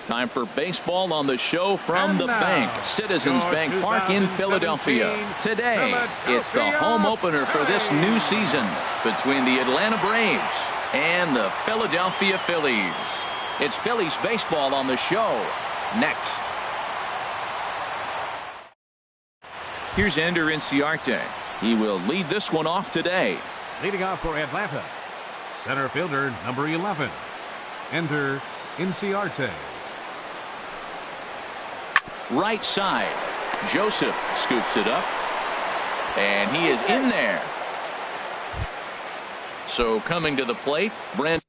Time for baseball on the show from the bank. Citizens Bank Park in Philadelphia. Today, it's the home opener for this new season between the Atlanta Braves and the Philadelphia Phillies. It's Phillies baseball on the show next. Here's Ender Inciarte. He will lead this one off today. Leading off for Atlanta, center fielder number 11, Ender Inciarte. Right side, Joseph scoops it up, and he is in there. So coming to the plate, Brent.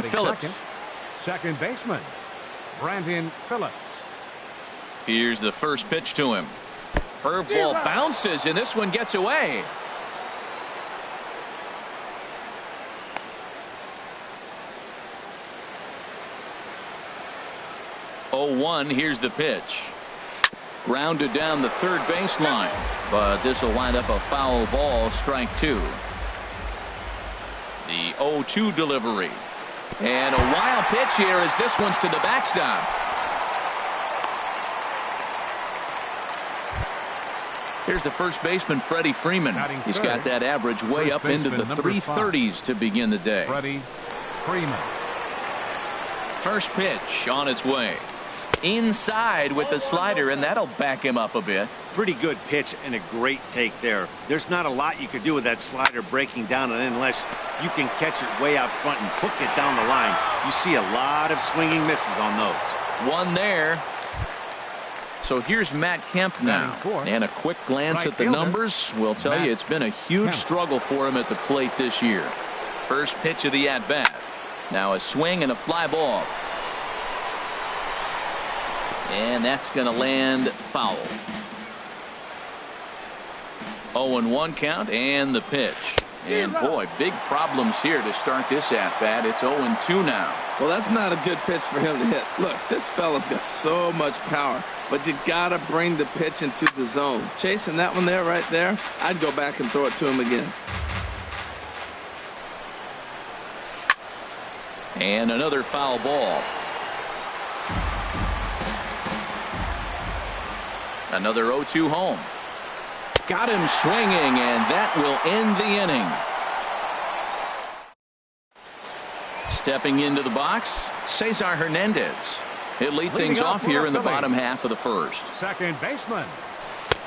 Phillips. Second baseman, Brandon Phillips. Here's the first pitch to him. Curveball bounces, and this one gets away. Oh, 1, here's the pitch. Grounded down the third baseline, but this will wind up a foul ball, strike 2. The 0-2 delivery. And a wild pitch here as this one's to the backstop. Here's the first baseman, Freddie Freeman. He's got that average way up into the 330s to begin the day. Freddie Freeman. First pitch on its way. Inside with the slider, and that'll back him up a bit. Pretty good pitch and a great take there. There's not a lot you could do with that slider breaking down and in unless you can catch it way out front and hook it down the line. You see a lot of swinging misses on those. One there. So here's Matt Kemp now, and a quick glance at the numbers will tell you it's been a huge struggle for him at the plate this year. First pitch of the at-bat. Now a swing and a fly ball. And that's going to land foul. 0-1 count and the pitch. And boy, big problems here to start this at-bat. It's 0-2 now. Well, that's not a good pitch for him to hit. Look, this fella's got so much power, but you got to bring the pitch into the zone. Chasing that one there, right there, I'd go back and throw it to him again. And another foul ball. Another 0-2 home. Got him swinging, and that will end the inning. Stepping into the box, Cesar Hernandez. He'll lead things off here in the bottom half of the first. Second baseman,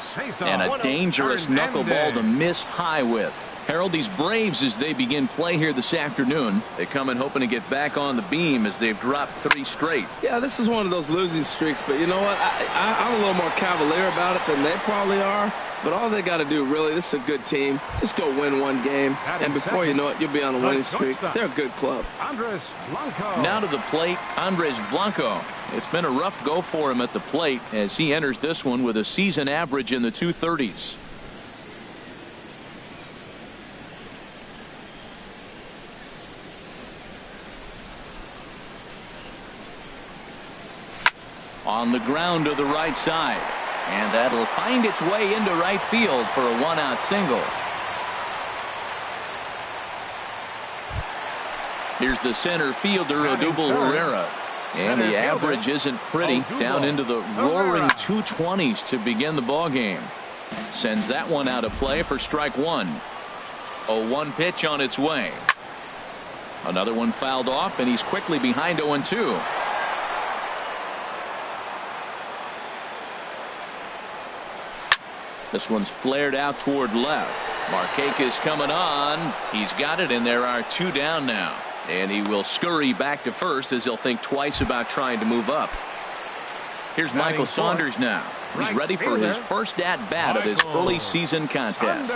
Cesar. And a dangerous knuckleball to miss high with. Harold, these Braves, as they begin play here this afternoon, they come in hoping to get back on the beam as they've dropped 3 straight. Yeah, this is one of those losing streaks, but you know what? I'm a little more cavalier about it than they probably are. But all they got to do, really, this is a good team. Just go win one game, and before you know it, you'll be on a winning streak. They're a good club. Andres Blanco. Now to the plate, Andres Blanco. It's been a rough go for him at the plate as he enters this one with a season average in the 230s. On the ground to the right side. And that'll find its way into right field for a one-out single. Here's the center fielder, Odubel Herrera. And the average isn't pretty, down into the roaring 220s to begin the ball game. Sends that one out of play for strike one. 0-1 pitch on its way. Another one fouled off, and he's quickly behind 0-2. This one's flared out toward left. Markakis coming on. He's got it, and there are two down now. And he will scurry back to first as he'll think twice about trying to move up. Here's Michael Saunders now. He's ready for his first at-bat of this early season contest.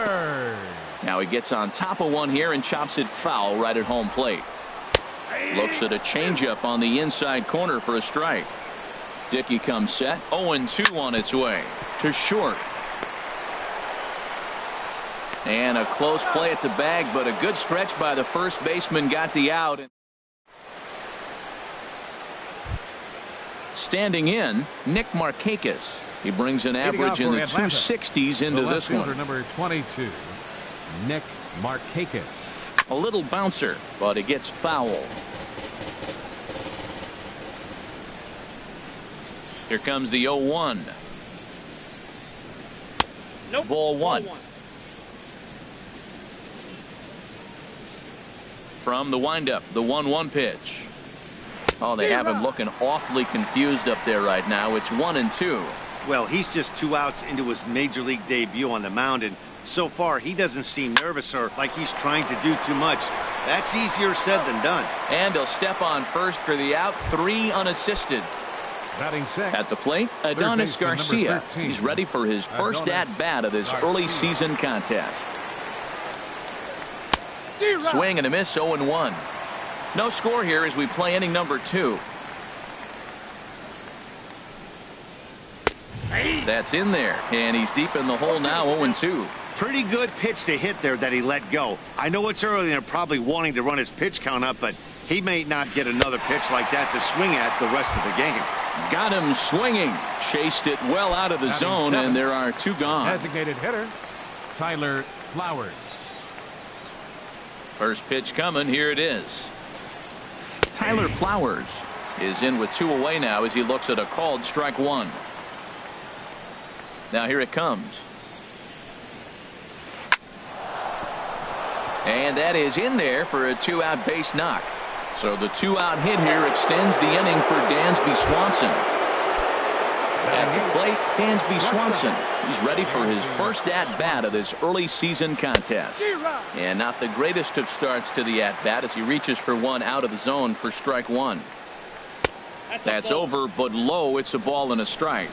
Now he gets on top of one here and chops it foul right at home plate. Looks at a changeup on the inside corner for a strike. Dickey comes set. 0-2 on its way to short. And a close play at the bag, but a good stretch by the first baseman got the out. Standing in, Nick Markakis. He brings an average in the 260s into this one. Number 22, Nick Markakis. A little bouncer, but it gets foul. Here comes the 0-1. Nope. Ball one. From the windup, the 1-1 pitch. Oh, they have him looking awfully confused up there right now. It's 1-2. Well, he's just 2 outs into his major league debut on the mound, and so far he doesn't seem nervous or like he's trying to do too much. That's easier said than done. And he'll step on first for the out, 3 unassisted. Batting second. At the plate, Adonis Garcia. He's ready for his first at-bat of this early season contest. Swing and a miss, 0-1. No score here as we play inning number 2. That's in there, and he's deep in the hole now, 0-2. Pretty good pitch to hit there that he let go. I know it's early and they're probably wanting to run his pitch count up, but he may not get another pitch like that to swing at the rest of the game. Got him swinging. Chased it well out of the zone, and there are 2 gone. Designated hitter, Tyler Flowers. First pitch coming. Here it is. Tyler Flowers is in with 2 away now as he looks at a called strike 1. Now here it comes. And that is in there for a 2-out base knock. So the 2-out hit here extends the inning for Dansby Swanson. At the plate, Dansby Swanson. He's ready for his first at-bat of this early season contest. And not the greatest of starts to the at-bat as he reaches for one out of the zone for strike 1. That's over, but low. It's a ball and a strike.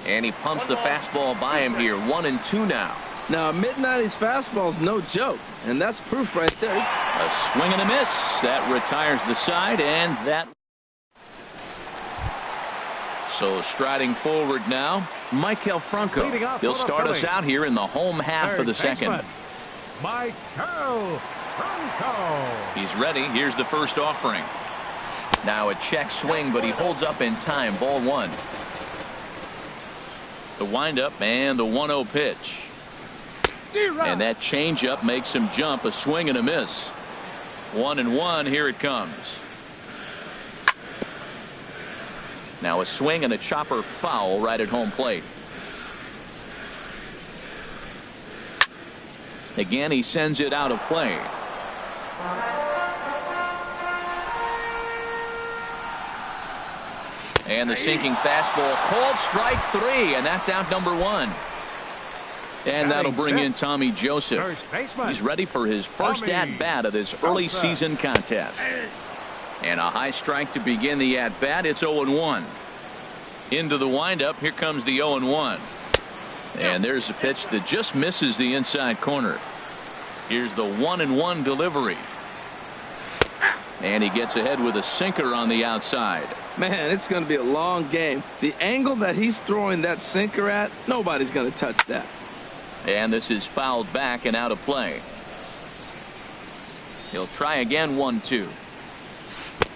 And he pumps the fastball by him here. 1-2 now. Now, a mid-90s fastball's no joke, and that's proof right there. A swing and a miss. That retires the side, and that. So striding forward now, Maikel Franco. He'll start us out here in the home half of the second. Maikel Franco. He's ready. Here's the first offering. Now a check swing, but he holds up in time. Ball 1. The windup and the 1-0 pitch. And that changeup makes him jump. A swing and a miss. 1-1. Here it comes. Now a swing and a chopper foul right at home plate. Again, he sends it out of play. And the sinking fastball called strike 3, and that's out number 1. And that'll bring in Tommy Joseph. He's ready for his first at-bat of this early season contest. And a high strike to begin the at-bat. It's 0-1. Into the windup. Here comes the 0-1. And there's a pitch that just misses the inside corner. Here's the 1-1 delivery. And he gets ahead with a sinker on the outside. Man, it's going to be a long game. The angle that he's throwing that sinker at, nobody's going to touch that. And this is fouled back and out of play. He'll try again. 1-2.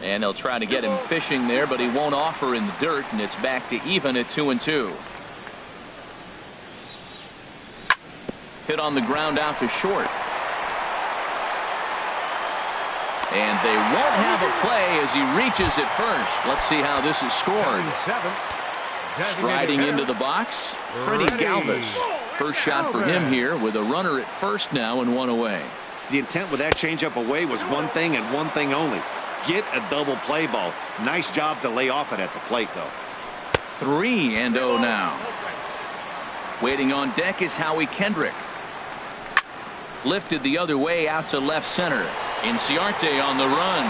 And they'll try to get him fishing there, but he won't offer in the dirt, and it's back to even at 2-2. Hit on the ground out to short. And they won't have a play as he reaches it first. Let's see how this is scored. Striding into the box, Freddie Galvis. First shot for him here with a runner at first now and one away. The intent with that changeup away was one thing and one thing only. Get a double play ball. Nice job to lay off it at the plate, though. 3-0 now. Waiting on deck is Howie Kendrick. Lifted the other way out to left center. Inciarte on the run.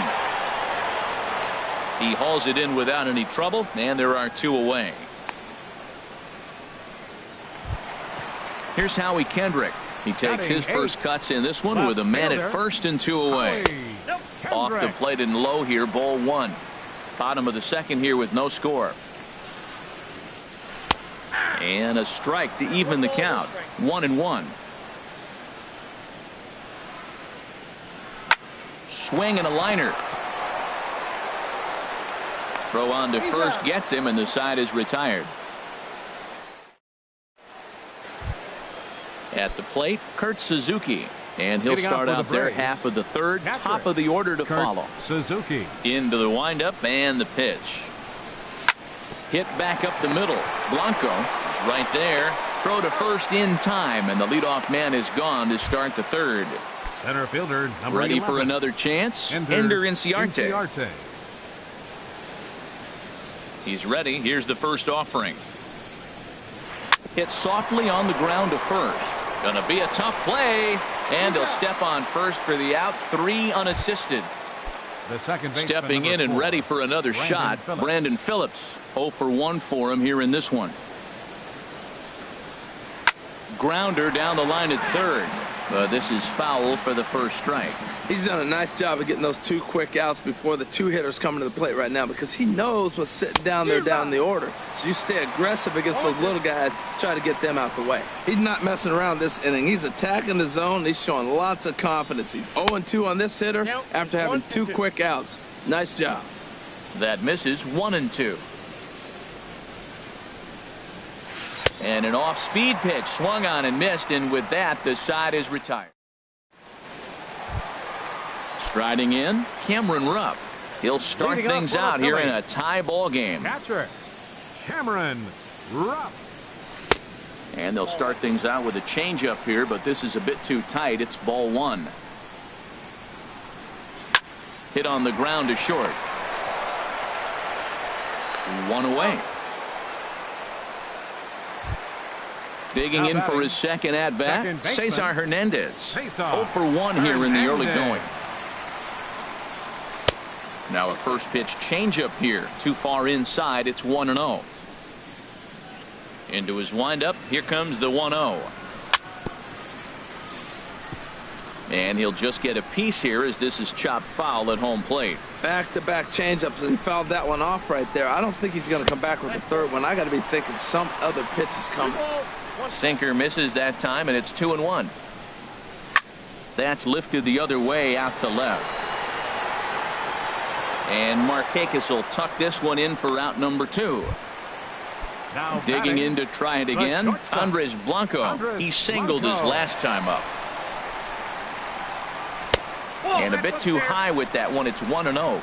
He hauls it in without any trouble, and there are 2 away. Here's Howie Kendrick. He takes his first cuts in this one with a man at first and 2 away. Off the plate and low here, ball 1. Bottom of the second here with no score. And a strike to even the count. 1-1. Swing and a liner. Throw on to first gets him, and the side is retired. At the plate, Kurt Suzuki. And he'll start out there half of the third, top of the order to follow. Suzuki. Into the windup and the pitch. Hit back up the middle. Blanco is right there. Throw to first in time, and the leadoff man is gone to start the third. Center fielder number Ready 11. for another chance. Ender Inciarte. He's ready. Here's the first offering. Hit softly on the ground to first. Gonna be a tough play, and he'll step on first for the out. 3 unassisted. The second baseman, stepping in and ready for another shot. Brandon Phillips. 0 for 1 for him here in this one. Grounder down the line at third. This is foul for the first strike. He's done a nice job of getting those 2 quick outs before the 2 hitters coming to the plate right now, because he knows what's sitting down there down the order. So you stay aggressive against those little guys, try to get them out the way. He's not messing around this inning. He's attacking the zone. He's showing lots of confidence. He's 0-2 on this hitter after having 2 quick outs. Nice job. That misses. 1-2. And an off-speed pitch swung on and missed, and with that, the side is retired. Striding in, Cameron Rupp. He'll start things out here in a tie ball game. Catcher, Cameron Rupp. And they'll start things out with a changeup here, but this is a bit too tight. It's ball 1. Hit on the ground to short. 1 away. Digging in for his second at-bat, Cesar Hernandez. 0 for 1 here in the early going. Now a first pitch changeup here. Too far inside. It's 1-0. Into his windup. Here comes the 1-0. And he'll just get a piece here as this is chopped foul at home plate. Back-to-back changeups, and he fouled that one off right there. I don't think he's going to come back with the third one. I got to be thinking some other pitch is coming. Sinker misses that time, and it's 2-1. That's lifted the other way out to left. And Markakis will tuck this one in for out number 2. Now digging in to try it again. Andres Blanco. He singled his last time up. And a bit too high with that one. It's 1-0.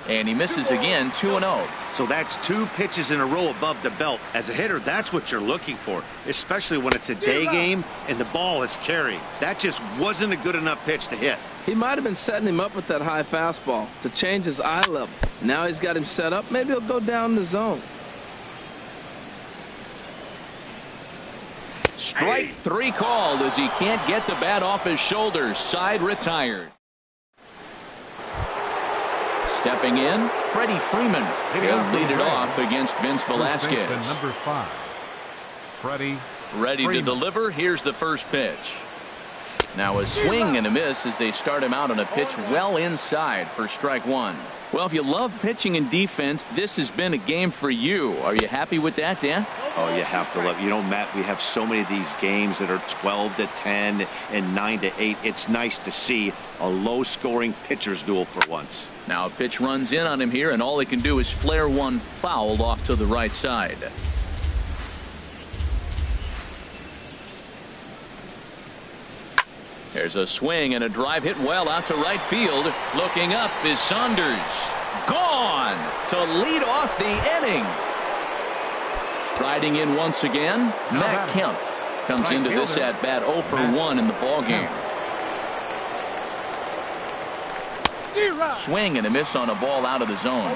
And he misses again. 2-0. So that's 2 pitches in a row above the belt. As a hitter, that's what you're looking for, especially when it's a day game and the ball is carrying. That just wasn't a good enough pitch to hit. He might have been setting him up with that high fastball to change his eye level. Now he's got him set up. Maybe he'll go down the zone. Strike 3 called as he can't get the bat off his shoulders. Side retired. Stepping in, Freddie Freeman. He'll lead it off against Vince Velasquez. Number 5, Freddie ready Freeman. To deliver. Here's the first pitch. Now a swing and a miss as they start him out on a pitch well inside for strike one. Well, if you love pitching and defense, this has been a game for you. Are you happy with that, Dan? Oh, you have to love. You know, Matt, we have so many of these games that are 12-10 and 9-8. It's nice to see a low-scoring pitcher's duel for once. Now a pitch runs in on him here, and all he can do is flare one foul off to the right side. There's a swing and a drive hit well out to right field. Looking up is Saunders. Gone to lead off the inning. Striding in once again, Matt Kemp comes into this at bat 0 for 1 in the ball game. Swing and a miss on a ball out of the zone.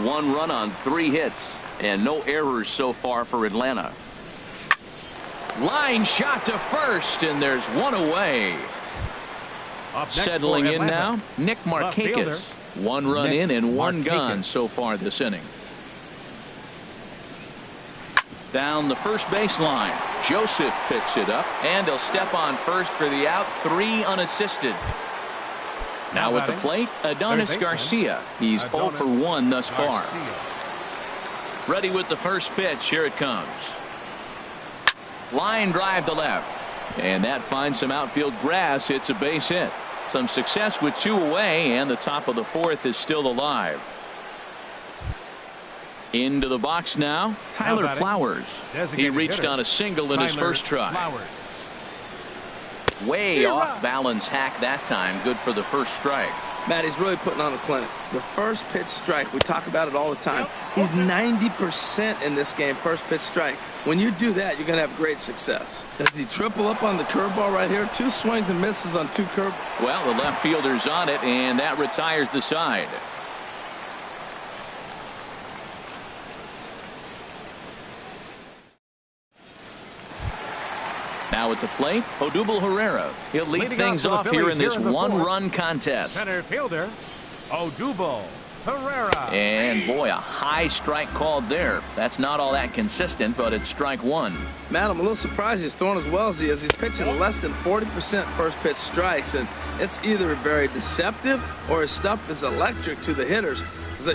1 run on 3 hits and no errors so far for Atlanta. Line shot to first, and there's 1 away. Settling in now, Nick Markakis. 1 run in and 1 gone so far this inning. Down the first baseline, Joseph picks it up, and he'll step on first for the out. 3 unassisted. Now at the plate, Adonis Garcia. He's 0 for 1 thus far. Ready with the first pitch. Here it comes. Line drive to left, and that finds some outfield grass. It's a base hit. Some success with 2 away, and the top of the 4th is still alive. Into the box now, Tyler Flowers. He reached on a single in his first try. Way off balance hack that time. Good for the first strike. Matt, he's really putting on a clinic. The first pitch strike, we talk about it all the time. He's 90% in this game, first pitch strike. When you do that, you're going to have great success. Does he triple up on the curveball right here? 2 swings and misses on 2 curve. Well, the left fielder's on it, and that retires the side. Now at the plate, Odubel Herrera. He'll lead things off here in this 1-run contest. Center fielder, Odubel Herrera. And boy, a high strike called there. That's not all that consistent, but it's strike 1. Matt, I'm a little surprised he's throwing as well as he is. He's pitching less than 40% first pitch strikes, and it's either very deceptive or his stuff is electric to the hitters.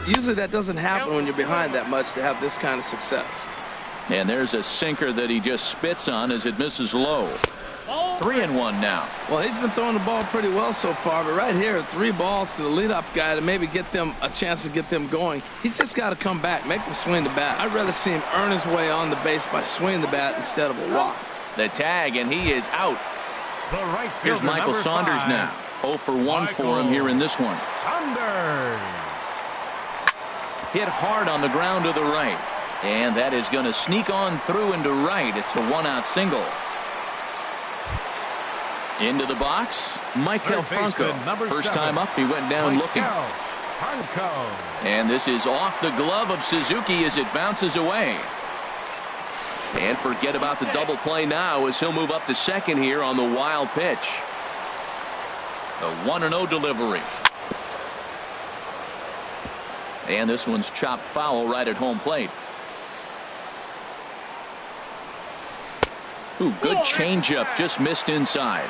Usually that doesn't happen when you're behind that much to have this kind of success. And there's a sinker that he just spits on as it misses low. 3-1 now. Well, he's been throwing the ball pretty well so far, but right here, 3 balls to the leadoff guy to maybe get them a chance to get them going. He's just got to come back, make them swing the bat. I'd rather see him earn his way on the base by swinging the bat instead of a walk. The tag, and he is out. The right Here's Michael Saunders 5. now. 0 for 1 for him here in this one. Saunders. Hit hard on the ground to the right. And that is going to sneak on through into right. It's a 1-out single. Into the box, Michael Franco. First time up, he went down looking. And this is off the glove of Suzuki as it bounces away. And forget about the double play now as he'll move up to second here on the wild pitch. The 1-0 delivery. And this one's chopped foul right at home plate. Ooh, good changeup, just missed inside.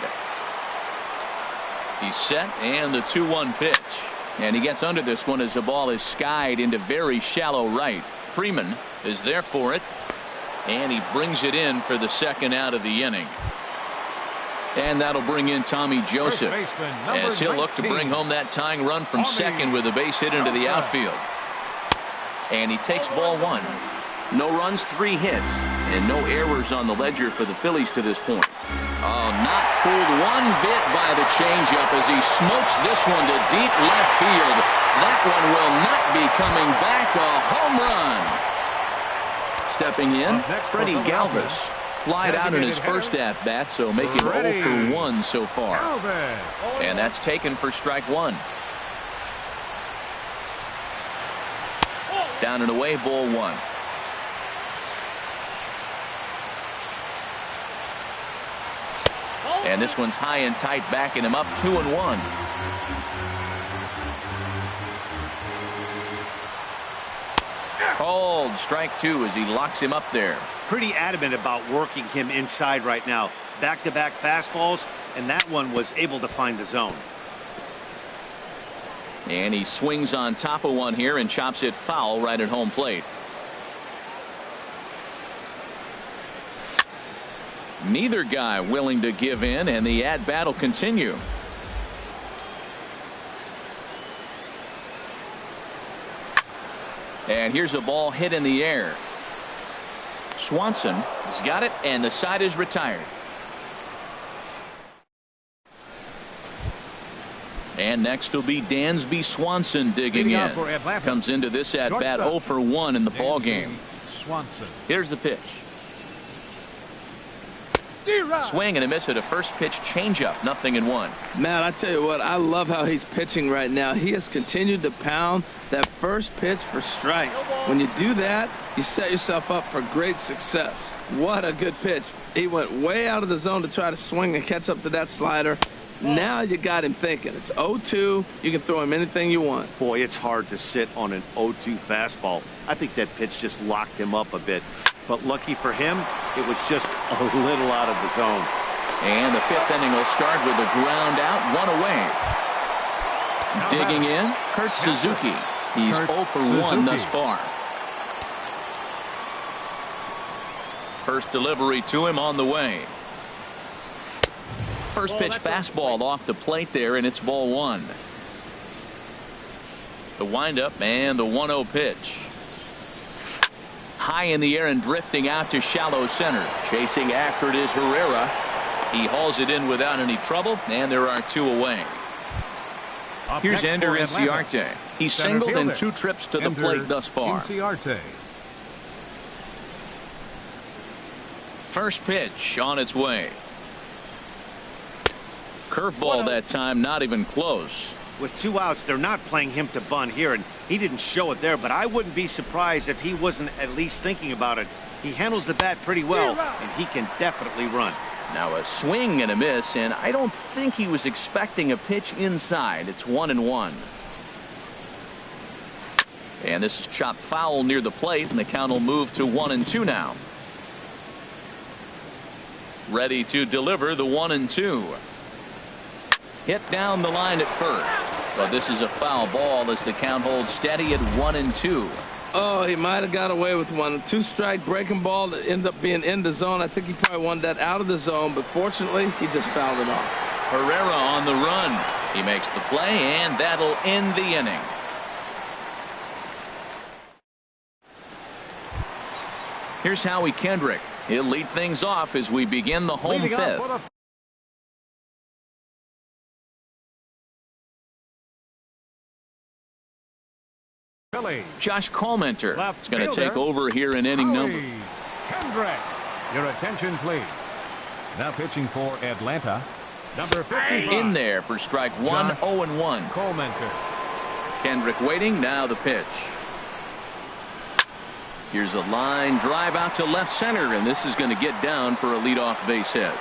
He's set, and the 2-1 pitch. And he gets under this one as the ball is skied into very shallow right. Freeman is there for it, and he brings it in for the 2nd out of the inning. And that'll bring in Tommy Joseph as he'll look to bring home that tying run from second with a base hit into the outfield. And he takes ball 1. No runs, 3 hits, and no errors on the ledger for the Phillies to this point. Oh, not fooled one bit by the changeup as he smokes this one to deep left field. That one will not be coming back. A home run. Stepping in, Freddie Galvis. Flied out in his first at-bat, so making 0 for 1 so far. And that's taken for strike 1. Down and away, ball 1. And this one's high and tight, backing him up 2-1. Called strike 2 as he locks him up there. Pretty adamant about working him inside right now. Back-to-back fastballs, and that one was able to find the zone. And he swings on top of one here and chops it foul right at home plate. Neither guy willing to give in, and the at-bat will continue. And here's a ball hit in the air. Swanson has got it, and the side is retired. And next will be Dansby Swanson digging in. Comes into this at-bat 0 for 1 in the ball game. Here's the pitch. Swing and a miss at a first pitch changeup. 0-1. Matt, I tell you what, I love how he's pitching right now. He has continued to pound that first pitch for strikes. When you do that, you set yourself up for great success. What a good pitch. He went way out of the zone to try to swing and catch up to that slider. Now you got him thinking. It's 0-2. You can throw him anything you want. Boy, it's hard to sit on an 0-2 fastball. I think that pitch just locked him up a bit. But lucky for him, it was just a little out of the zone. And the fifth inning will start with a ground out, 1 away. Digging in, Kurt Suzuki. He's 0 for 1 thus far. First delivery to him on the way. First pitch fastball off the plate there, and it's ball 1. The windup and the 1-0 pitch. High in the air and drifting out to shallow center. Chasing after it is Herrera. He hauls it in without any trouble, and there are 2 away. Here's Ender Inciarte. He's singled in 2 trips to the plate thus far. First pitch on its way. Curveball that time, not even close. With 2 outs, they're not playing him to bunt here, and he didn't show it there, but I wouldn't be surprised if he wasn't at least thinking about it. He handles the bat pretty well, and he can definitely run. Now a swing and a miss, and I don't think he was expecting a pitch inside. It's 1-1. And this is chopped foul near the plate, and the count will move to 1-2 now. Ready to deliver the 1-2. Hit down the line at first. But this is a foul ball as the count holds steady at 1-2. Oh, he might have got away with one. 2-strike breaking ball that ended up being in the zone. I think he probably wanted that out of the zone, but fortunately, he just fouled it off. Herrera on the run. He makes the play, and that'll end the inning. Here's Howie Kendrick. He'll lead things off as we begin the home fifth. Josh Colmenter is going to take over here in inning number. Kendrick, your attention please. Now pitching for Atlanta, number 55. In there for strike 1, 0-1. Colmenter. Kendrick waiting, now the pitch. Here's a line drive out to left center, and this is going to get down for a leadoff base hit.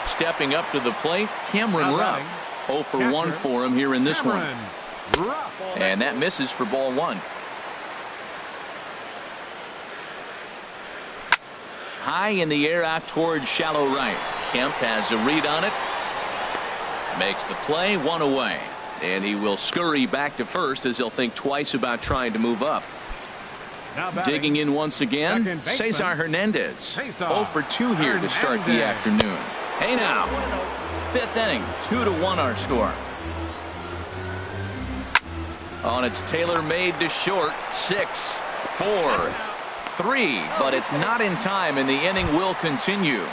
Stepping up to the plate, Cameron Rupp. 0 for 1 for him here in this one. And that misses for ball 1. High in the air out towards shallow right. Kemp has a read on it. Makes the play, 1 away. And he will scurry back to first as he'll think twice about trying to move up. Digging in once again, Cesar Hernandez. 0 for 2 here to start the afternoon. Hey now. 5th inning, 2-1 our score. On its tailor-made to short, 6, 4, 3, but it's not in time, and the inning will continue.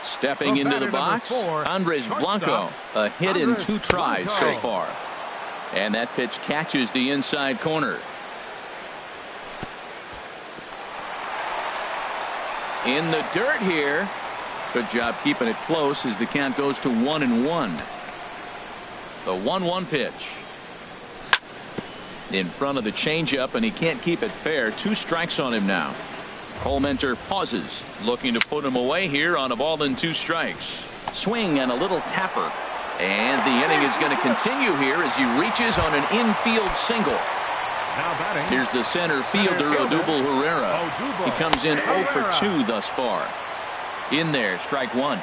Stepping into the box, Andres Blanco, a hit in 2 tries so far. And that pitch catches the inside corner. In the dirt here. Good job keeping it close as the count goes to 1-1. The 1-1 pitch. In front of the changeup, and he can't keep it fair. 2 strikes on him now. Colmenter pauses, looking to put him away here on a ball and 2 strikes. Swing and a little tapper. And the inning is going to continue here as he reaches on an infield single. Now batting. Here's the center fielder, Odubel Herrera. He comes in 0 for 2 thus far. In there, strike one.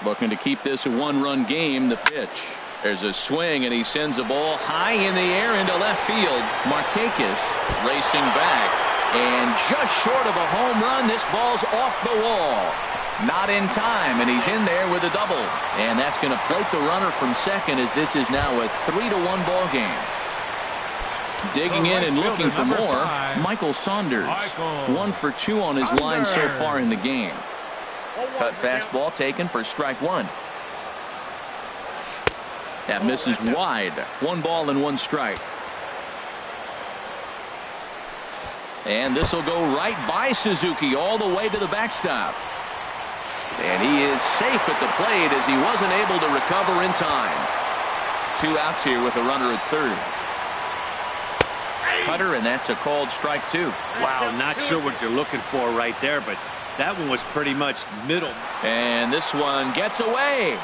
Looking to keep this a one-run game. The pitch. There's a swing, and he sends a ball high in the air into left field. Markakis racing back, and just short of a home run. This ball's off the wall. Not in time, and he's in there with a double. And that's going to plate the runner from second, as this is now a 3-1 ball game. Digging in and looking for more, Michael Saunders. 1 for 2 on his line so far in the game. Cut fastball taken for strike one. That misses wide. 1 ball and 1 strike. And this will go right by Suzuki all the way to the backstop. And he is safe at the plate as he wasn't able to recover in time. 2 outs here with a runner at third. Cutter, and that's a called strike two. Wow, not sure what you're looking for right there, but that one was pretty much middle. And this one gets away.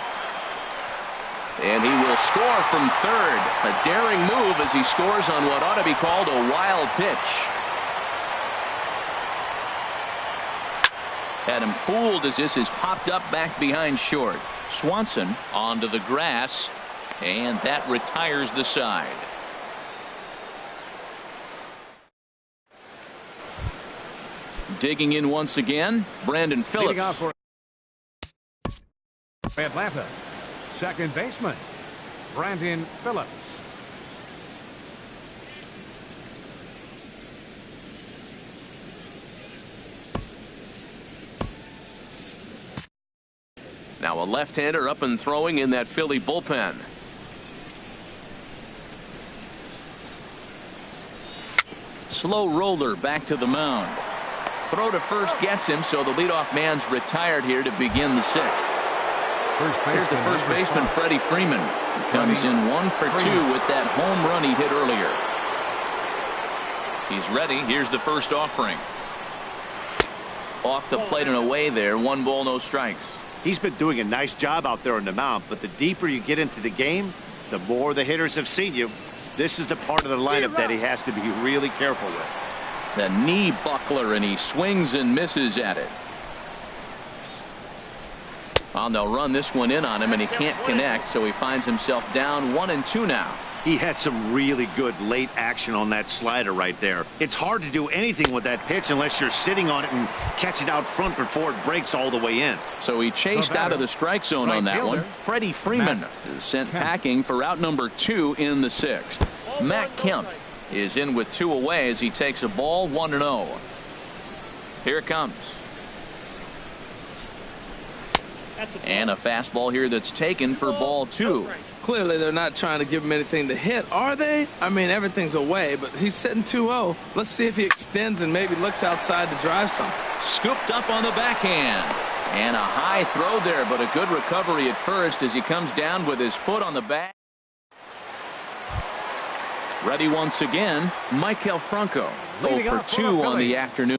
And he will score from third. A daring move as he scores on what ought to be called a wild pitch. Had him fooled as this is popped up back behind short. Swanson onto the grass, and that retires the side. Digging in once again, Brandon Phillips. Leading off for Atlanta, second baseman, Brandon Phillips. Now a left-hander up and throwing in that Philly bullpen. Slow roller back to the mound. Throw to first gets him, so the leadoff man's retired here to begin the sixth. Here's the first baseman, Freddie Freeman. He comes in 1 for 2 with that home run he hit earlier. He's ready. Here's the first offering. Off the plate and away there. 1 ball, no strikes. He's been doing a nice job out there on the mound, but the deeper you get into the game, the more the hitters have seen you. This is the part of the lineup that he has to be really careful with. The knee buckler, and he swings and misses at it. Well, they'll run this one in on him, and he can't connect, so he finds himself down 1-2 now. He had some really good late action on that slider right there. It's hard to do anything with that pitch unless you're sitting on it and catch it out front before it breaks all the way in. So he chased out of the strike zone on that one. Freddie Freeman is sent packing for out number 2 in the sixth. Matt Kemp is in with 2 away as he takes a ball 1-0. Here it comes. And a fastball here that's taken for ball 2. Clearly they're not trying to give him anything to hit, are they? I mean, everything's away, but he's sitting 2-0. Let's see if he extends and maybe looks outside to drive something. Scooped up on the backhand. And a high throw there, but a good recovery at first as he comes down with his foot on the back. Ready once again, Maikel Franco. 0 for 2 on the afternoon.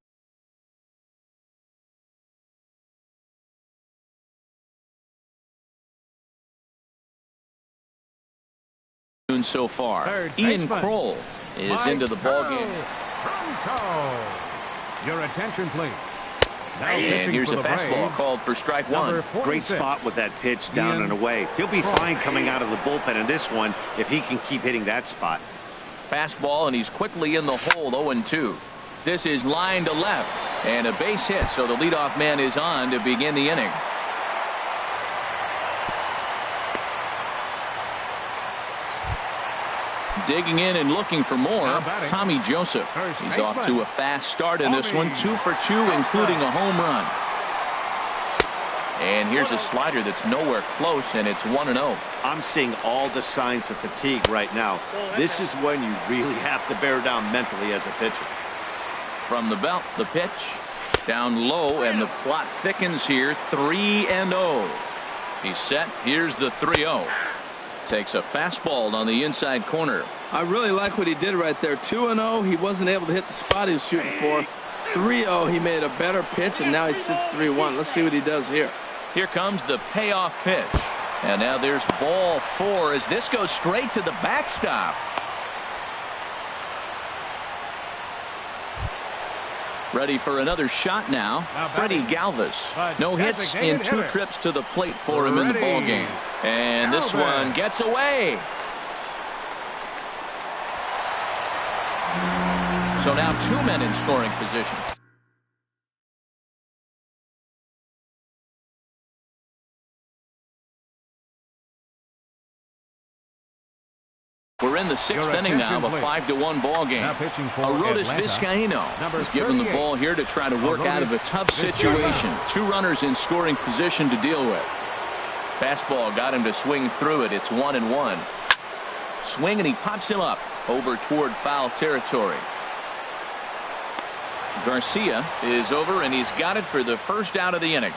So far. Ian Kroll is into the ballgame. Your attention, please. And here's a fastball called for strike one. Great spot with that pitch down and away. He'll be fine coming out of the bullpen in this one if he can keep hitting that spot. Fastball, and he's quickly in the hole. 0-2. This is line to left, and a base hit, so the leadoff man is on to begin the inning. Digging in and looking for more, Tommy Joseph. He's off to a fast start in this one. 2 for 2, including a home run. And here's a slider that's nowhere close, and it's 1-0. I'm seeing all the signs of fatigue right now. This is when you really have to bear down mentally as a pitcher. From the belt, the pitch. Down low, and the plot thickens here. 3-0. He's set. Here's the 3-0. Takes a fastball on the inside corner. I really like what he did right there. 2-0. He wasn't able to hit the spot he was shooting for. 3-0. He made a better pitch, and now he sits 3-1. Let's see what he does here. Here comes the payoff pitch. And now there's ball 4 as this goes straight to the backstop. Ready for another shot now. Freddie Galvis. No hits in 2 trips to the plate for him in the ball game. And this one gets away. So now 2 men in scoring position. We're in the 6th inning now of a 5-1 ball game. Arodys Vizcaíno is given the ball here to try to work out of a tough situation. 2 runners in scoring position to deal with. Fastball got him to swing through it. It's 1-1. Swing, and he pops him up over toward foul territory. Garcia is over, and he's got it for the first out of the inning.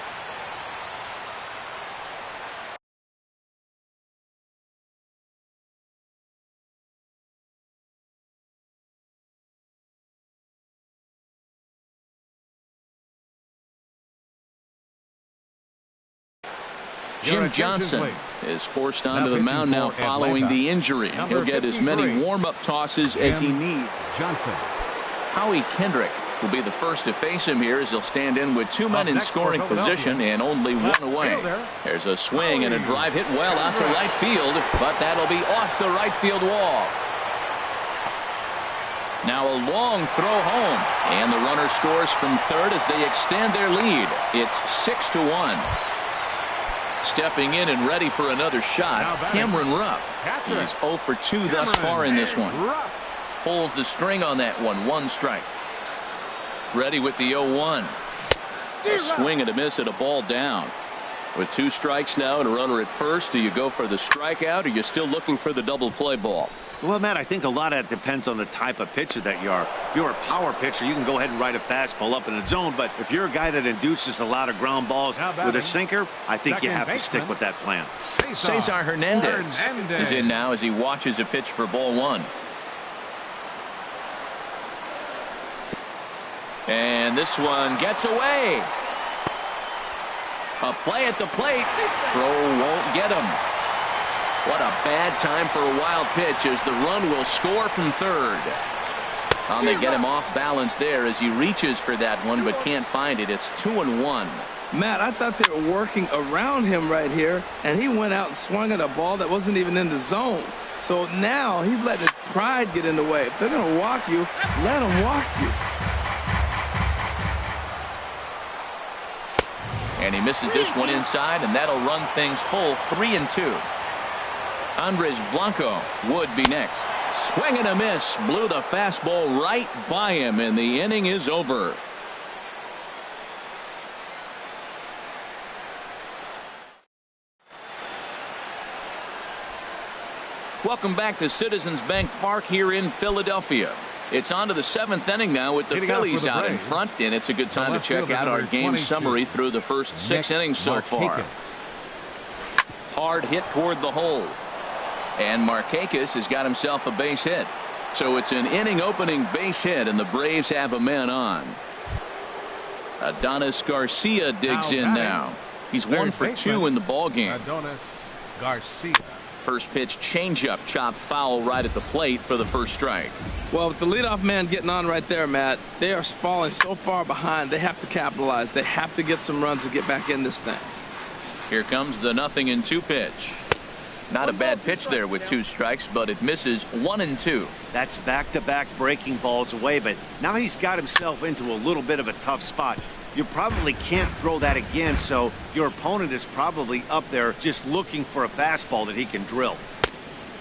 Jim Johnson is forced onto the mound now following the injury. He'll get as many warm-up tosses as he needs. Howie Kendrick will be the first to face him here as he'll stand in with 2 men in scoring position and only 1 away. There's a swing and a drive hit well out to right field, but that'll be off the right field wall. Now a long throw home, and the runner scores from third as they extend their lead. It's 6-1. Stepping in and ready for another shot, Cameron Rupp. He's 0 for 2 thus far in this one. Pulls the string on that one. 1 strike. Ready with the 0-1. A swing and a miss at a ball down. With 2 strikes now and a runner at first, do you go for the strikeout, or are you still looking for the double play ball? Well, Matt, I think a lot of that depends on the type of pitcher that you are. If you're a power pitcher, you can go ahead and ride a fastball up in the zone. But if you're a guy that induces a lot of ground balls with a sinker, I think you have to stick with that plan. Cesar Hernandez is in now as he watches a pitch for ball 1. And this one gets away. A play at the plate. Throw won't get him. What a bad time for a wild pitch as the run will score from third. They get him off balance there as he reaches for that one but can't find it. It's 2-1. Matt, I thought they were working around him right here, and he went out and swung at a ball that wasn't even in the zone. So now he's letting his pride get in the way. If they're going to walk you, let them walk you. And he misses this one inside, and that'll run things full 3-2. Andres Blanco would be next. Swing and a miss. Blew the fastball right by him, and the inning is over. Welcome back to Citizens Bank Park here in Philadelphia. It's on to the 7th inning now with the Phillies out in front, and it's a good time to check out our game summary through the first 6 innings so far. Hard hit toward the hole. And Markakis has got himself a base hit. So it's an inning opening base hit, and the Braves have a man on. Adonis Garcia digs in now. He's 1 for 2 in the ball game. Adonis Garcia. First pitch changeup chopped foul right at the plate for the first strike. Well, with the leadoff man getting on right there, Matt, they are falling so far behind. They have to capitalize. They have to get some runs to get back in this thing. Here comes the 0-2 pitch. Not a bad pitch there with 2 strikes, but it misses 1-2. That's back-to-back breaking balls away, but now he's got himself into a little bit of a tough spot. You probably can't throw that again, so your opponent is probably up there just looking for a fastball that he can drill.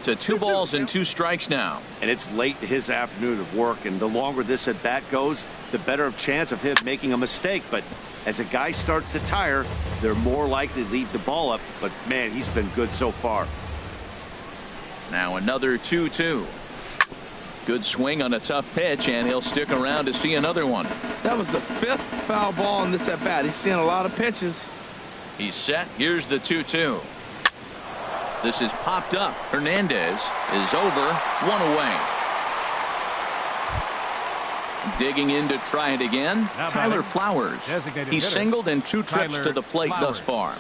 To 2 balls and 2 strikes now. And it's late in his afternoon of work, and the longer this at bat goes, the better chance of him making a mistake. But as a guy starts to tire, they're more likely to leave the ball up. But man, he's been good so far. Now another 2-2. Good swing on a tough pitch, and he'll stick around to see another one. That was the 5th foul ball in this at bat. He's seeing a lot of pitches. He's set. Here's the 2-2. This is popped up. Hernandez is over. 1 away. Digging in to try it again. Tyler Flowers. He's singled in 2 trips to the plate thus far.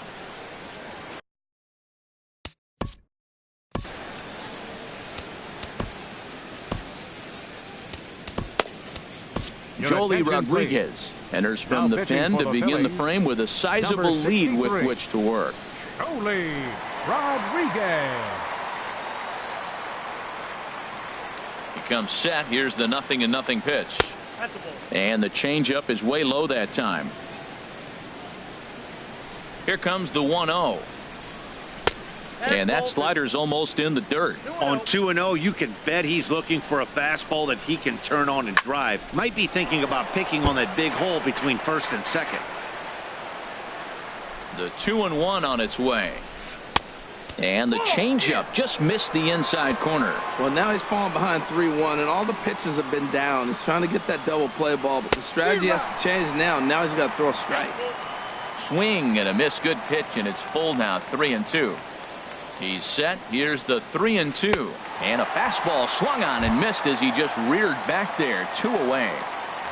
Jolie Rodriguez enters from the pen to begin the frame with a sizable lead with which to work. Jolie Rodriguez. He comes set. Here's the 0-0 pitch. And the changeup is way low that time. Here comes the 1-0. And that slider's almost in the dirt. On 2-0, you can bet he's looking for a fastball that he can turn on and drive. Might be thinking about picking on that big hole between first and second. The 2-1 on its way. And the changeup just missed the inside corner. Well, now he's falling behind 3-1, and all the pitches have been down. He's trying to get that double play ball, but the strategy has to change now. Now he's got to throw a strike. Swing and a miss. Good pitch, and it's full now. 3-2. He's set. Here's the 3-2. And a fastball swung on and missed as he just reared back there. 2 away.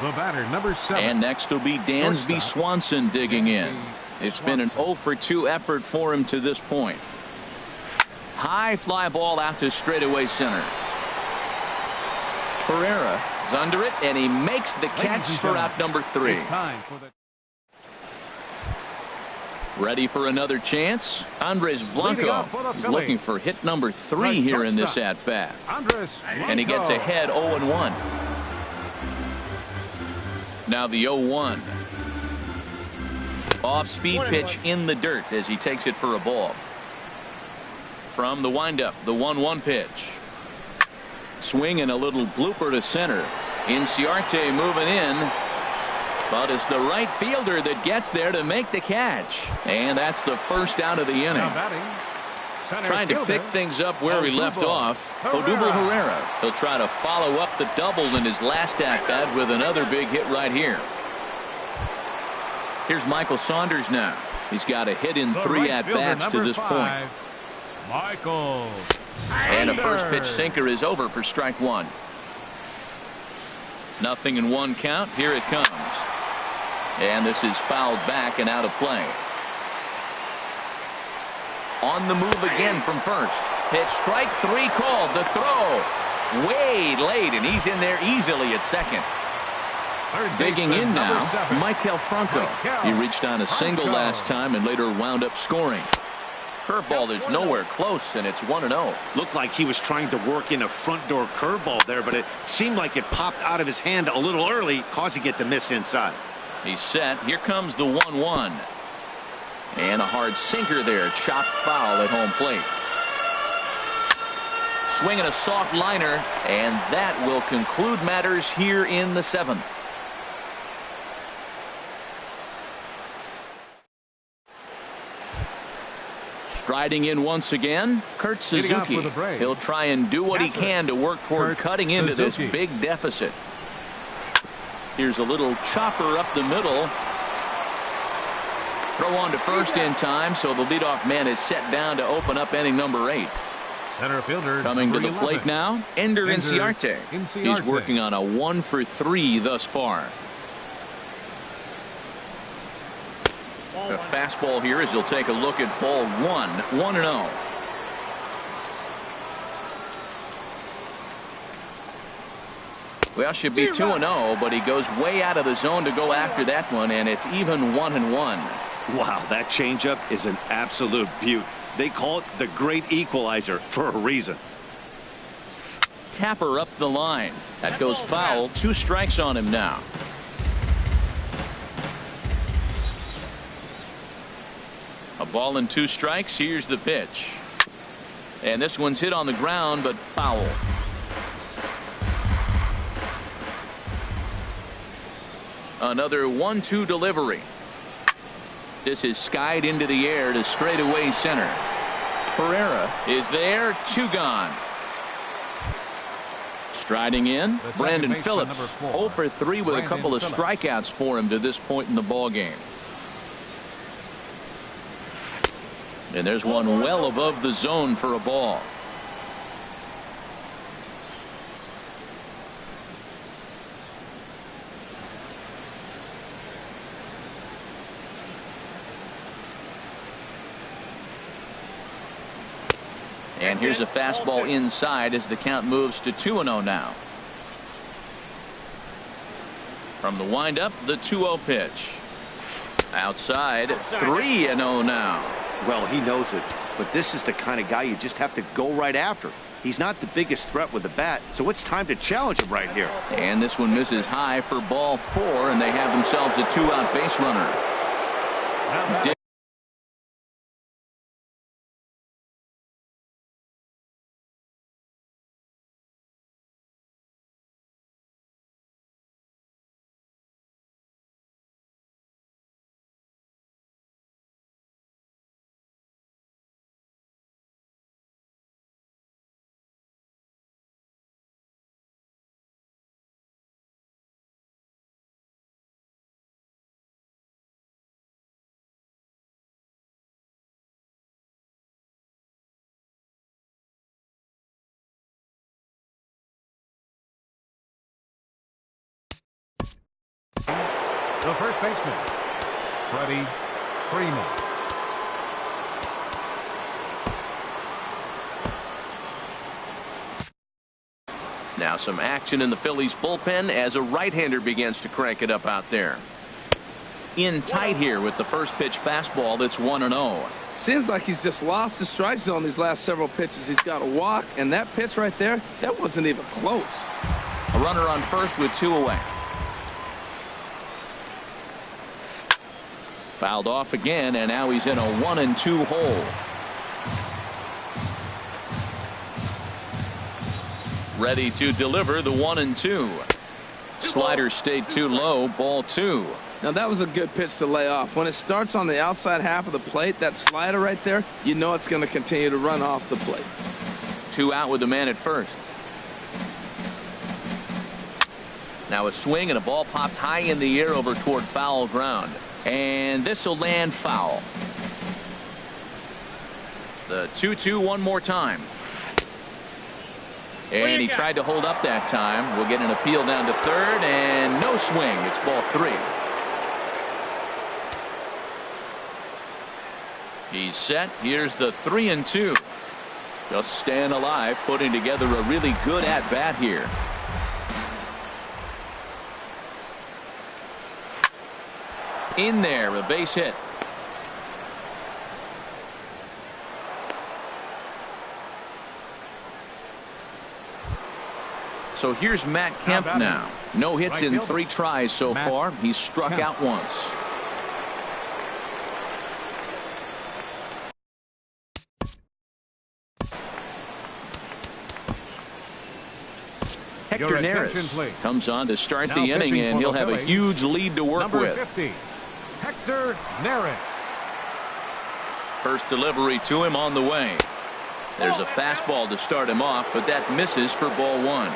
The batter, number 7. And next will be Dansby Swanson digging in. It's been an 0-for-2 effort for him to this point. High fly ball out to straightaway center. Pereira is under it, and he makes the catch for out number 3. Ready for another chance. Andres Blanco is looking for hit number 3 here in this at-bat. And he gets ahead 0-1. Now the 0-1. Off-speed pitch in the dirt as he takes it for a ball. From the windup, the 1-1 pitch. Swing and a little blooper to center. Inciarte moving in. But it's the right fielder that gets there to make the catch. And that's the first out of the inning. Trying to pick things up where he left off. Odubel Herrera. He'll try to follow up the double in his last at-bat with another big hit right here. Here's Michael Saunders now. He's got a hit in 3 at-bats to this point. Michael. And a first pitch sinker is over for strike 1. 0-1 count. Here it comes. And this is fouled back and out of play. On the move again from first. Pitch strike 3 called. The throw way late, and he's in there easily at second. Digging in now, Maikel Franco. He reached on a single last time and later wound up scoring. Curveball is nowhere close, and it's 1-0. Looked like he was trying to work in a front door curveball there, but it seemed like it popped out of his hand a little early, causing it to miss inside. He's set. Here comes the 1-1. And a hard sinker there. Chopped foul at home plate. Swinging a soft liner, and that will conclude matters here in the 7th. Striding in once again, Kurt Suzuki. He'll try and do what he can to work toward cutting into this big deficit. Here's a little chopper up the middle. Throw on to first in time, so the leadoff man is set down to open up inning number 8. Center fielder coming to the plate now, Ender Inciarte. He's working on a 1-for-3 thus far. A fastball here as he'll take a look at ball 1. 1-0. Well, should be 2-0, but he goes way out of the zone to go after that one, and it's even 1-1. Wow, that changeup is an absolute beaut. They call it the great equalizer for a reason. Tapper up the line. That goes foul. 2 strikes on him now. A ball and 2 strikes. Here's the pitch. And this one's hit on the ground, but foul. Another 1-2 delivery. This is skied into the air to straightaway center. Pereira is there. 2 gone. Striding in, Brandon Phillips. 0-for-3 with a couple of strikeouts for him to this point in the ball game. And there's one well above the zone for a ball. And here's a fastball inside as the count moves to 2-0 now. From the windup, the 2-0 pitch. Outside, 3-0 now. Well, he knows it, but this is the kind of guy you just have to go right after. He's not the biggest threat with the bat, so it's time to challenge him right here. And this one misses high for ball 4, and they have themselves a 2-out base runner. The first baseman, Freddie Freeman. Now some action in the Phillies bullpen as a right-hander begins to crank it up out there. In tight here with the first pitch fastball that's 1-0. Seems like he's just lost the strike zone these last several pitches. He's got a walk, and that pitch right there, that wasn't even close. A runner on first with 2 away. Fouled off again, and now he's in a 1-2 hole. Ready to deliver the 1-2. Slider stayed too low, ball 2. Now that was a good pitch to lay off. When it starts on the outside half of the plate, that slider right there, you know it's going to continue to run off the plate. 2 out with the man at first. Now a swing and a ball popped high in the air over toward foul ground. And this will land foul. The 2-2 one more time. And he tried to hold up that time. We'll get an appeal down to third, and no swing. It's ball 3. He's set. Here's the 3-2. Just staying alive, putting together a really good at-bat here. In there, a base hit. So here's Matt Kemp now. No hits in 3 tries so far. He's struck out once. Hector Neris comes on to start the inning, and he'll have a huge lead to work with. 50, Hector Neris. First delivery to him on the way. There's a fastball to start him off, but that misses for ball 1.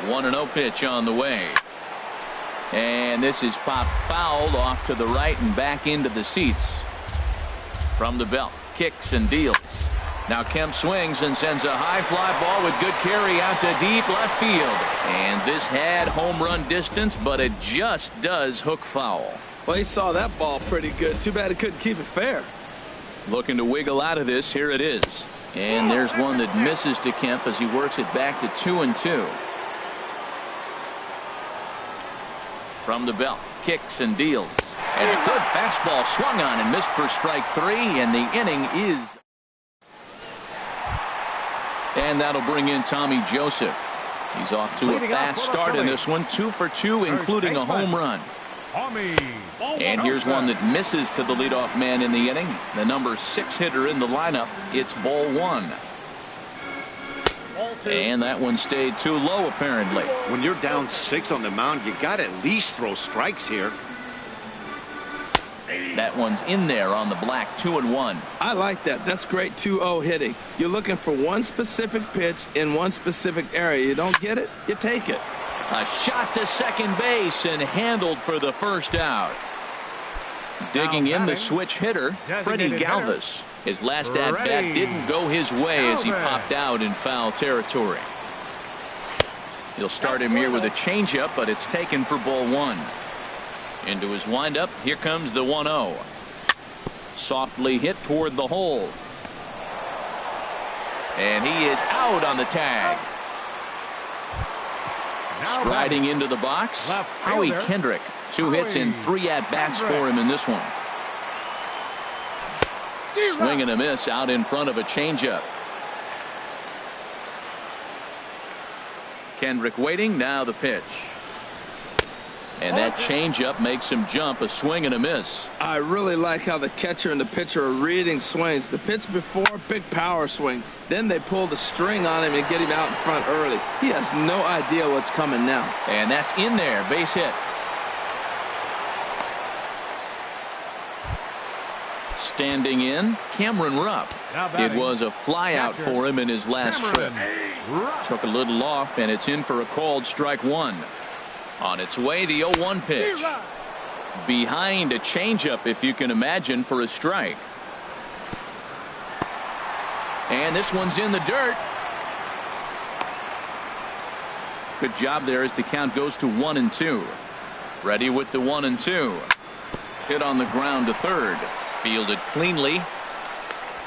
1-0 pitch on the way. And this is popped fouled off to the right and back into the seats. From the belt, kicks and deals. Now Kemp swings and sends a high fly ball with good carry out to deep left field. And this had home run distance, but it just does hook foul. Well, he saw that ball pretty good. Too bad he couldn't keep it fair. Looking to wiggle out of this. Here it is. And there's one that misses to Kemp as he works it back to 2-2. From the belt, kicks and deals. And a good fastball swung on and missed for strike 3, and the inning is. And that'll bring in Tommy Joseph. He's off to a fast start in this one. 2 for 2, including a home run. And here's one that misses to the leadoff man in the inning. The number 6 hitter in the lineup. It's ball 1. And that one stayed too low, apparently. When you're down 6 on the mound, you got to at least throw strikes here. That one's in there on the black. 2-1. I like that. That's great 2-0 hitting. You're looking for one specific pitch in one specific area. You don't get it, you take it. A shot to second base and handled for the first out. Digging in the switch hitter, Freddie Galvis. His last at-bat didn't go his way as he popped out in foul territory. He'll start him here with a changeup, but it's taken for ball 1. Into his windup, here comes the 1-0. Softly hit toward the hole. And he is out on the tag. Striding into the box, Howie Kendrick. 2 hits and 3 at-bats for him in this one. Swing and a miss out in front of a changeup. Kendrick waiting, now the pitch. And that changeup makes him jump. A swing and a miss. I really like how the catcher and the pitcher are reading swings. The pitch before, big power swing. Then they pull the string on him and get him out in front early. He has no idea what's coming now. And that's in there, base hit. Standing in, Cameron Rupp. It was a flyout for him in his last trip. Took a little off, and it's in for a called strike 1. On its way, the 0-1 pitch. Behind a changeup, if you can imagine, for a strike. And this one's in the dirt. Good job there as the count goes to 1-2. Ready with the 1-2. Hit on the ground to third. Fielded cleanly.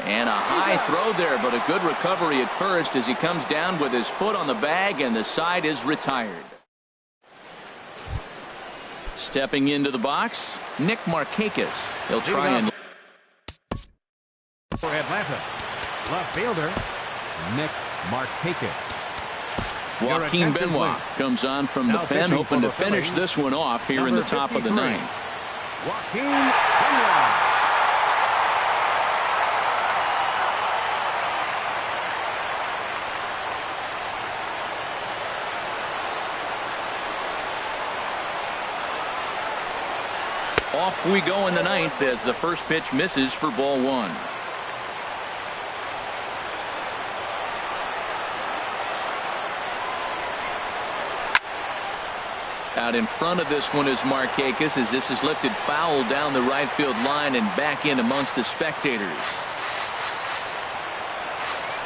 And a high throw there, but a good recovery at first as he comes down with his foot on the bag, and the side is retired. Stepping into the box, Nick Markakis. He'll try and... For Atlanta, left fielder, Nick Markakis. Joaquin Benoit comes on from the pen, hoping to finish this one off here in the top of the ninth. Joaquin Benoit. Off we go in the ninth as the first pitch misses for ball 1. Out in front of this one is Markakis as this is lifted foul down the right field line and back in amongst the spectators.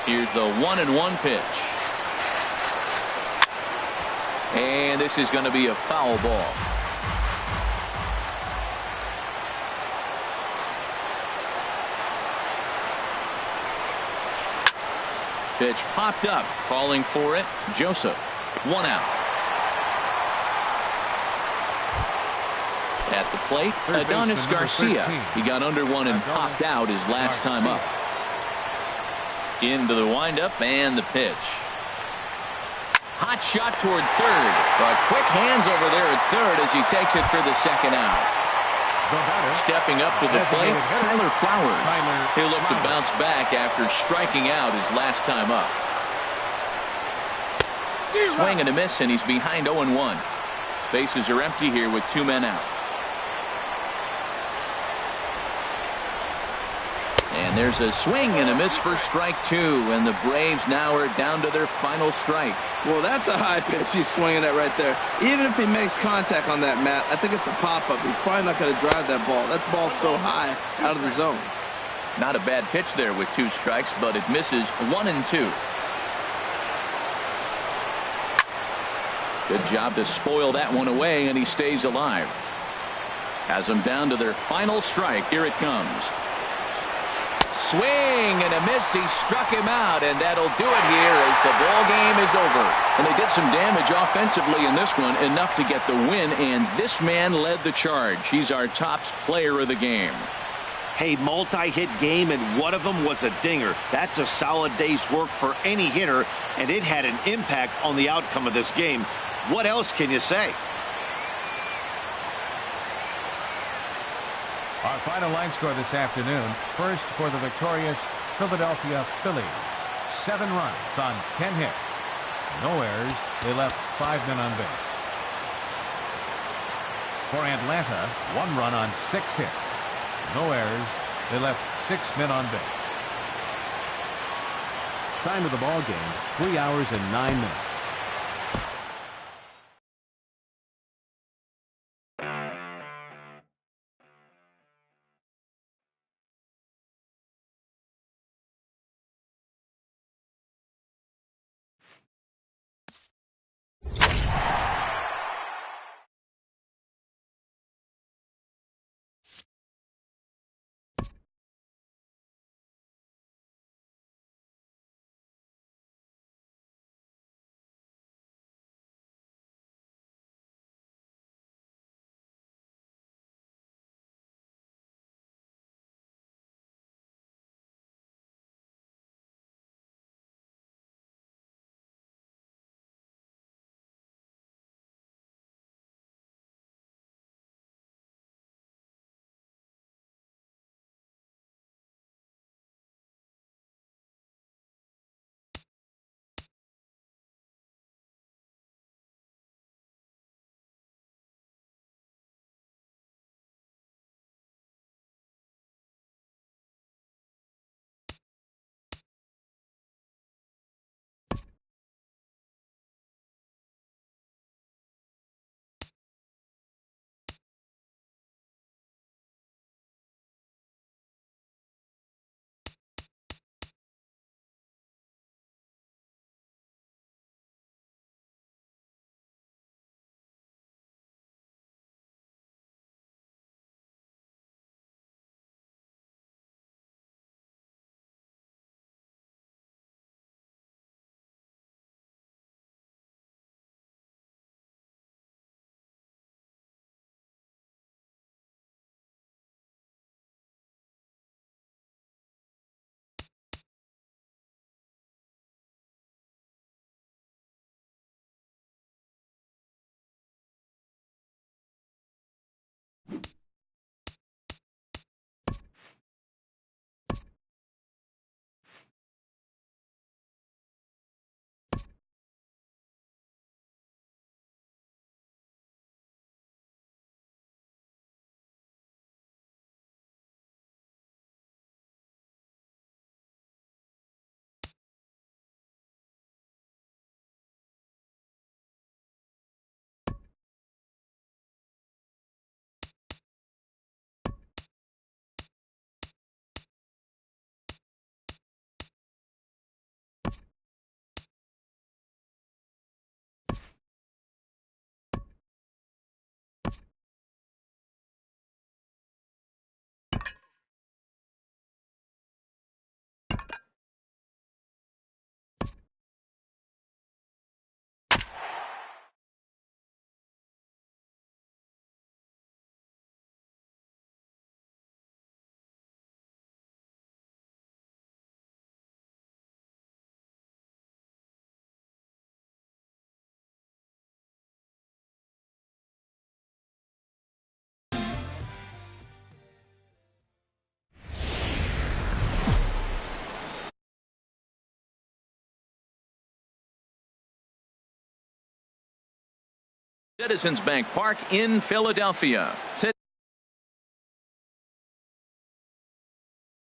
Here's the 1-1 pitch. And this is going to be a foul ball. Pitch popped up, calling for it. Joseph, 1 out. At the plate, Adonis Garcia. He got under one and popped out his last time up. Into the windup and the pitch. Hot shot toward third, but quick hands over there at third as he takes it for the second out. Stepping up to the plate, Tyler Flowers. He'll look to bounce back after striking out his last time up. Swing and a miss, and he's behind 0-1. Bases are empty here with 2 men out. And there's a swing and a miss for strike 2, and the Braves now are down to their final strike. Well, that's a high pitch he's swinging at right there. Even if he makes contact on that, Matt, I think it's a pop-up. He's probably not going to drive that ball. That ball's so high out of the zone. Not a bad pitch there with 2 strikes, but it misses 1-2. Good job to spoil that one away, and he stays alive. Has them down to their final strike. Here it comes. Swing and a miss. He struck him out, and that'll do it here as the ball game is over. And they did some damage offensively in this one, enough to get the win, and this man led the charge. He's our top player of the game. Hey, multi-hit game, and one of them was a dinger. That's a solid day's work for any hitter, and it had an impact on the outcome of this game. What else can you say? Our final line score this afternoon. First for the victorious Philadelphia Phillies. 7 runs on 10 hits. No errors. They left 5 men on base. For Atlanta, 1 run on 6 hits. No errors. They left 6 men on base. Time of the ball game, 3 hours and 9 minutes. Citizens Bank Park in Philadelphia.